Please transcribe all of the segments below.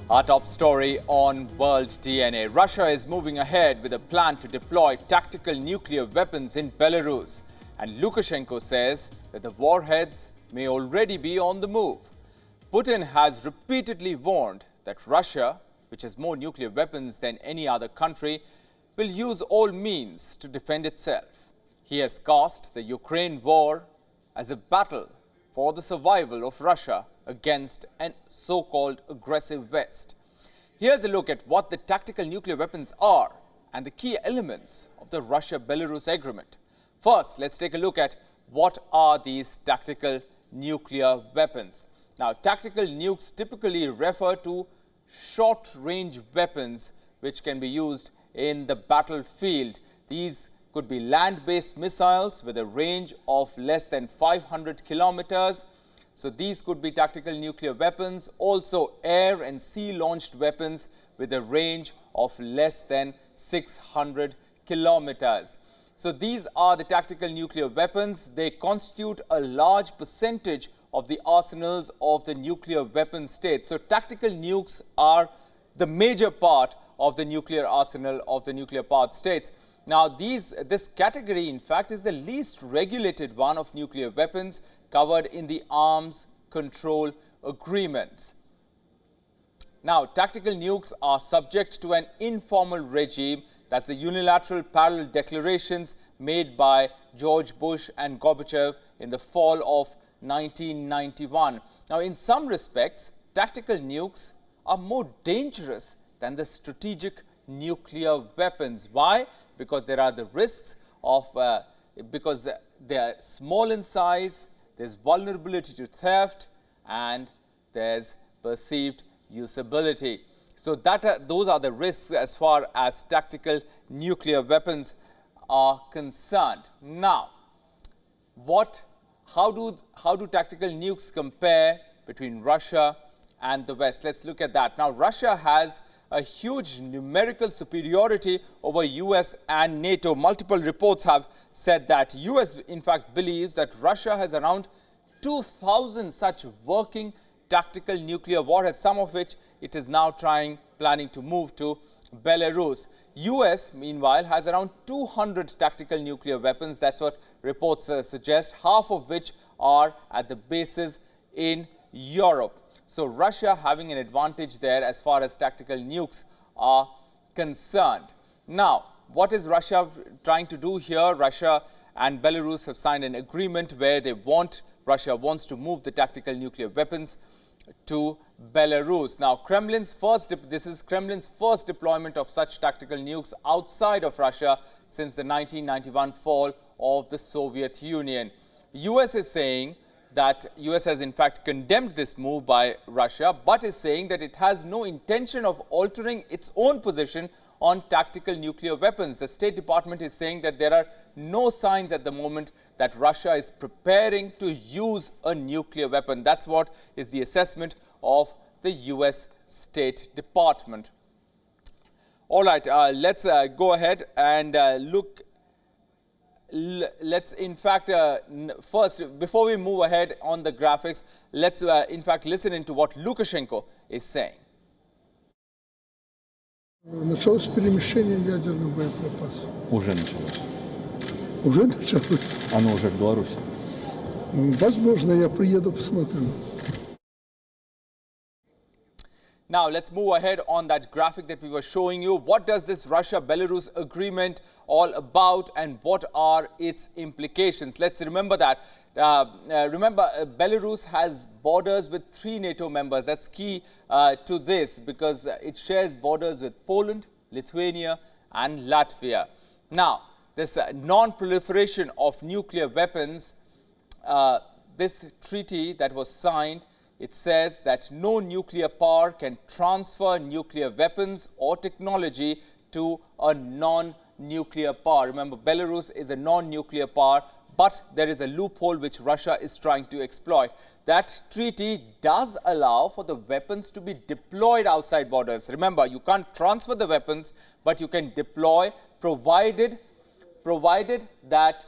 Our top story on World DNA. Russia is moving ahead with a plan to deploy tactical nuclear weapons in Belarus. And Lukashenko says that the warheads may already be on the move. Putin has repeatedly warned that Russia, which has more nuclear weapons than any other country, will use all means to defend itself. He has cast the Ukraine war as a battle for the survival of Russia against an so-called aggressive West. Here's a look at what the tactical nuclear weapons are and the key elements of the Russia-Belarus agreement. First, let's take a look at what are these tactical nuclear weapons. Now, tactical nukes typically refer to short-range weapons which can be used in the battlefield. These could be land-based missiles with a range of less than 500 kilometers. So these could be tactical nuclear weapons. Also air and sea-launched weapons with a range of less than 600 kilometers. So these are the tactical nuclear weapons. They constitute a large percentage of the arsenals of the nuclear weapon states. So tactical nukes are the major part of the nuclear arsenal of the nuclear powered states. Now, this category, in fact, is the least regulated one of nuclear weapons covered in the arms control agreements. Now, tactical nukes are subject to an informal regime. That's the unilateral parallel declarations made by George Bush and Gorbachev in the fall of 1991. Now, in some respects, tactical nukes are more dangerous than the strategic nuclear weapons. Why? Because there are the risks of, because they are small in size, there's vulnerability to theft, and there's perceived usability. So those are the risks as far as tactical nuclear weapons are concerned. Now, how do tactical nukes compare between Russia and the West? Let's look at that. Now, Russia has a huge numerical superiority over US and NATO. Multiple reports have said that US, in fact, believes that Russia has around 2,000 such working tactical nuclear warheads, some of which it is now planning to move to Belarus. US, meanwhile, has around 200 tactical nuclear weapons. That's what reports suggest, half of which are at the bases in Europe. So Russia having an advantage there as far as tactical nukes are concerned. Now, what is Russia trying to do here? Russia and Belarus have signed an agreement where Russia wants to move the tactical nuclear weapons to Belarus. Now, this is Kremlin's first deployment of such tactical nukes outside of Russia since the 1991 fall of the Soviet Union. US is saying that US has in fact condemned this move by Russia, but is saying that it has no intention of altering its own position on tactical nuclear weapons. The State Department is saying that there are no signs at the moment that Russia is preparing to use a nuclear weapon. That's what is the assessment of the US State Department. All right, let's go ahead and look. Let's in fact first, before we move ahead on the graphics, let's in fact listen into what Lukashenko is saying. Началось перемещение ядерных боеприпасов. Уже началось. Уже началось? Оно уже в Беларуси. Возможно, я приеду, посмотрю. Now, let's move ahead on that graphic that we were showing you. What does this Russia-Belarus agreement all about and what are its implications? Let's remember that. Belarus has borders with 3 NATO members. That's key to this because it shares borders with Poland, Lithuania, and Latvia. Now, this non-proliferation of nuclear weapons, this treaty that was signed, it says that no nuclear power can transfer nuclear weapons or technology to a non-nuclear power. Remember, Belarus is a non-nuclear power, but there is a loophole which Russia is trying to exploit. That treaty does allow for the weapons to be deployed outside borders. Remember, you can't transfer the weapons, but you can deploy provided that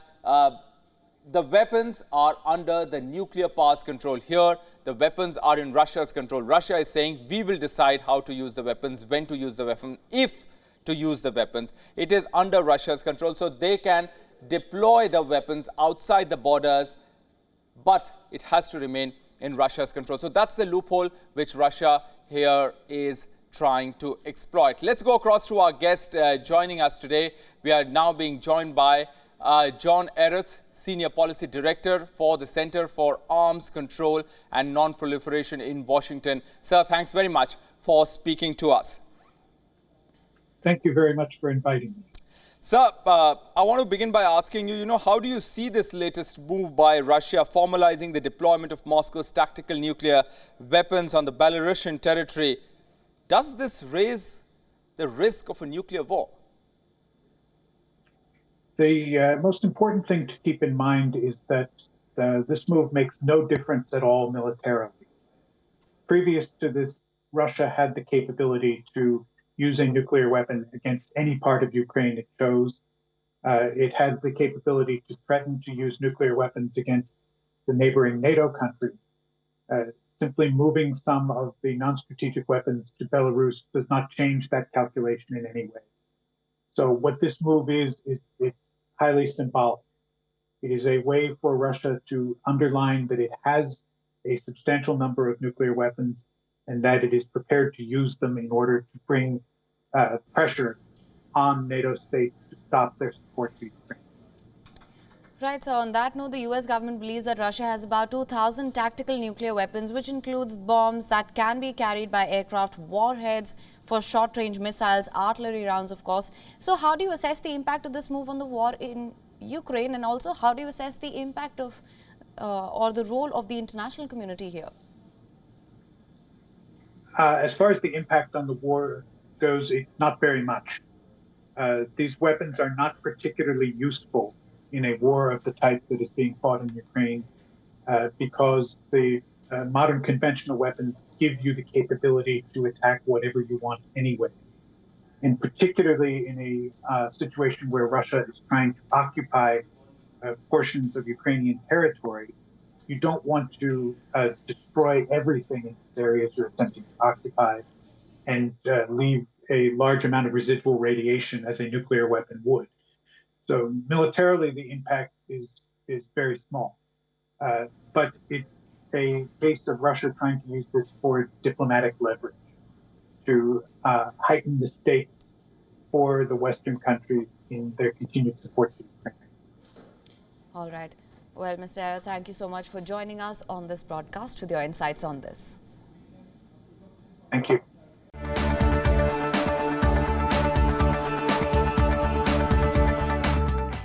the weapons are under the nuclear power's control. Here, the weapons are in Russia's control. Russia is saying, we will decide how to use the weapons, when to use the weapon, if to use the weapons. It is under Russia's control, so they can deploy the weapons outside the borders, but it has to remain in Russia's control. So that's the loophole which Russia here is trying to exploit. Let's go across to our guest joining us today. We are now being joined by John Ereth, Senior Policy Director for the Center for Arms Control and Non-Proliferation in Washington. Sir, thanks very much for speaking to us. Thank you very much for inviting me. Sir, I want to begin by asking you, how do you see this latest move by Russia formalizing the deployment of Moscow's tactical nuclear weapons on the Belarusian territory? Does this raise the risk of a nuclear war? The most important thing to keep in mind is that this move makes no difference at all militarily. Previous to this, Russia had the capability to use a nuclear weapon against any part of Ukraine it chose. It had the capability to threaten to use nuclear weapons against the neighboring NATO countries. Simply moving some of the non-strategic weapons to Belarus does not change that calculation in any way. So what this move is it's highly symbolic. It is a way for Russia to underline that it has a substantial number of nuclear weapons and that it is prepared to use them in order to bring pressure on NATO states to stop their support to Ukraine. Right, so on that note, the US government believes that Russia has about 2,000 tactical nuclear weapons, which includes bombs that can be carried by aircraft, warheads for short-range missiles, artillery rounds, of course. So how do you assess the impact of this move on the war in Ukraine, and also how do you assess the impact of or the role of the international community here? As far as the impact on the war goes, it's not very much. These weapons are not particularly useful in a war of the type that is being fought in Ukraine, because the modern conventional weapons give you the capability to attack whatever you want anyway. And particularly in a situation where Russia is trying to occupy portions of Ukrainian territory, you don't want to destroy everything in these areas you're attempting to occupy and leave a large amount of residual radiation as a nuclear weapon would. So militarily, the impact is very small. But it's a case of Russia trying to use this for diplomatic leverage to heighten the stakes for the Western countries in their continued support to Ukraine. All right. Well, Mr. Ereth, thank you so much for joining us on this broadcast with your insights on this. Thank you.